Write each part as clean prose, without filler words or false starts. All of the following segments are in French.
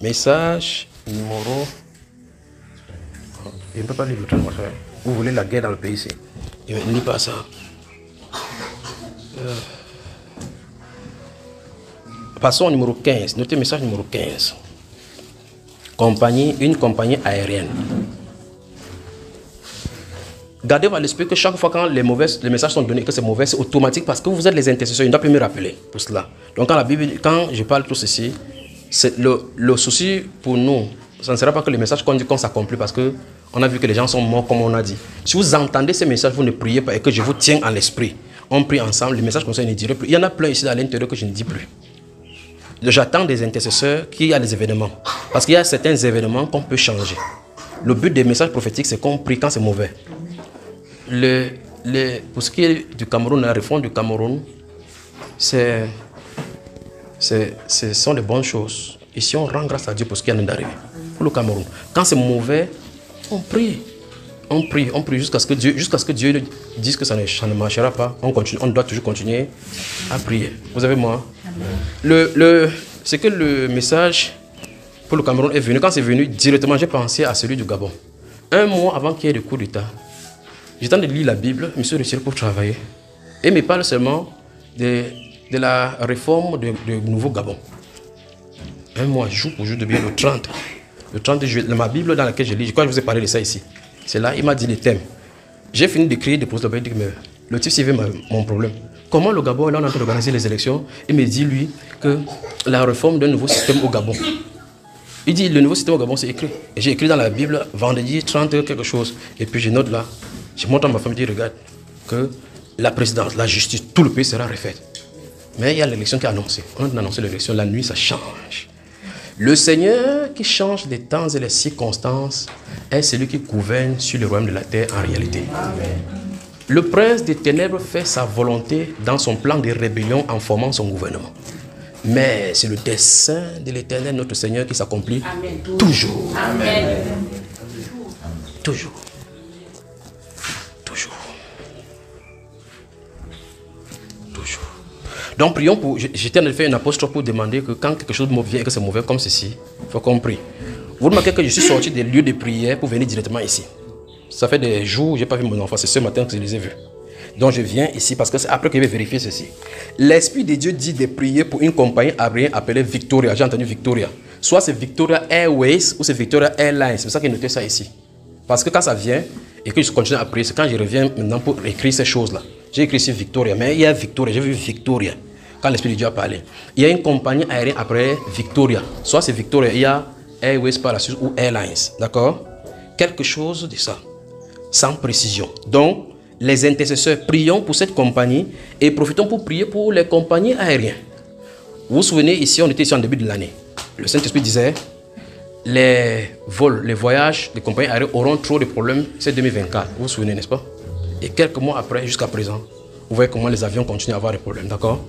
Message numéro... Je ne peux pas lire l'autre, mon frère. Vous voulez la guerre dans le pays ici. Je ne lis pas ça. Passons au numéro 15. Notez message numéro 15. Une compagnie aérienne. Gardez à l'esprit que chaque fois quand les messages sont donnés, que c'est mauvais, c'est automatique parce que vous êtes les intercesseurs. Il ne doit plus me rappeler pour cela. Donc quand je parle tout ceci, c'est le souci pour nous, ça ne sera pas que les messages qu'on dit qu'on s'accomplit parce qu'on a vu que les gens sont morts comme on a dit. Si vous entendez ces messages, vous ne priez pas et que je vous tiens à l'esprit. On prie ensemble, les messages comme ça, je ne dirai plus. Il y en a plein ici à l'intérieur que je ne dis plus. J'attends des intercesseurs qui a les événements. Parce qu'il y a certains événements qu'on peut changer. Le but des messages prophétiques, c'est qu'on prie quand c'est mauvais. Pour ce qui est du Cameroun, la réforme du Cameroun, ce sont de bonnes choses. Ici, on rend grâce à Dieu pour ce qui vient d'arriver. Pour le Cameroun. Quand c'est mauvais, on prie. On prie jusqu'à ce que Dieu dise que ça ne marchera pas. On doit toujours continuer à prier. Vous avez moi? C'est que le message pour le Cameroun est venu. Quand c'est venu, directement, j'ai pensé à celui du Gabon. Un mois avant qu'il y ait le coup d'État, j'étais en train de lire la Bible, je me suis retiré pour travailler. Et il me parle seulement de la réforme du nouveau Gabon. Un mois, jour pour jour, depuis le 30. Le 30 juillet, ma Bible dans laquelle je lis, je crois que je vous ai parlé de ça ici. C'est là, il m'a dit les thèmes. J'ai fini d'écrire des postes, il dit mais le type suivait mon problème. Comment le Gabon, là on est en train d'organiser les élections, il me dit lui que la réforme d'un nouveau système au Gabon. Il dit le nouveau système au Gabon c'est écrit. Et j'ai écrit dans la Bible vendredi 30 quelque chose. Et puis je note là, je montre à ma femme, je dis regarde, que la présidence, la justice, tout le pays sera refait. Mais il y a l'élection qui est annoncée. On a annoncé l'élection, la nuit ça change. Le Seigneur qui change les temps et les circonstances est celui qui gouverne sur le royaume de la terre en réalité. Amen. Le prince des ténèbres fait sa volonté dans son plan de rébellion en formant son gouvernement. Mais c'est le dessein de l'Éternel, notre Seigneur, qui s'accomplit toujours. Amen. Toujours. Toujours. Toujours. Donc prions pour... J'étais en train de faire une apostrophe pour demander que quand quelque chose vient et que c'est mauvais comme ceci, il faut qu'on prie. Vous remarquez que je suis sorti des lieux de prière pour venir directement ici. Ça fait des jours que je n'ai pas vu mon enfant. C'est ce matin que je les ai vus. Donc je viens ici parce que c'est après que je vais vérifier ceci. L'Esprit de Dieu dit de prier pour une compagnie aérienne appelée Victoria. J'ai entendu Victoria. Soit c'est Victoria Airways ou c'est Victoria Airlines. C'est pour ça que j'ai noté ça ici. Parce que quand ça vient et que je continue à prier, c'est quand je reviens maintenant pour écrire ces choses-là. J'ai écrit ici Victoria, mais il y a Victoria. J'ai vu Victoria. Quand l'Esprit de Dieu a parlé. Il y a une compagnie aérienne après Victoria. Soit c'est Victoria, il y a Airways par la suite ou Airlines. D'accord? Quelque chose de ça. Sans précision. Donc, les intercesseurs, prions pour cette compagnie et profitons pour prier pour les compagnies aériennes. Vous vous souvenez, ici, on était ici en début de l'année. Le Saint-Esprit disait, les vols, les voyages des compagnies aériennes auront trop de problèmes, c'est 2024. Vous vous souvenez, n'est-ce pas? Et quelques mois après, jusqu'à présent, vous voyez comment les avions continuent à avoir des problèmes, d'accord?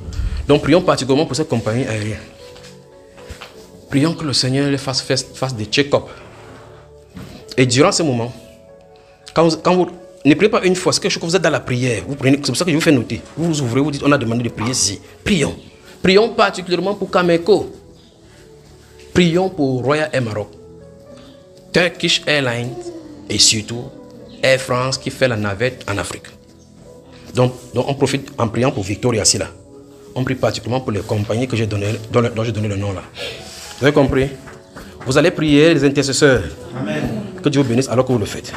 Donc, prions particulièrement pour cette compagnie aérienne. Prions que le Seigneur les fasse des check-up. Et durant ce moment, quand vous ne priez pas une fois, c'est quelque chose que vous êtes dans la prière. C'est pour ça que je vous fais noter. Vous vous ouvrez, vous dites, on a demandé de prier ici. Prions. Prions particulièrement pour Cameco. Prions pour Royal Air Maroc, Turkish Airlines et surtout Air France qui fait la navette en Afrique. Donc on profite en priant pour Victoria ici là. On prie particulièrement pour les compagnies que j'ai donné, dont j'ai donné le nom là. Vous avez compris? Vous allez prier les intercesseurs. Amen. Que Dieu vous bénisse alors que vous le faites.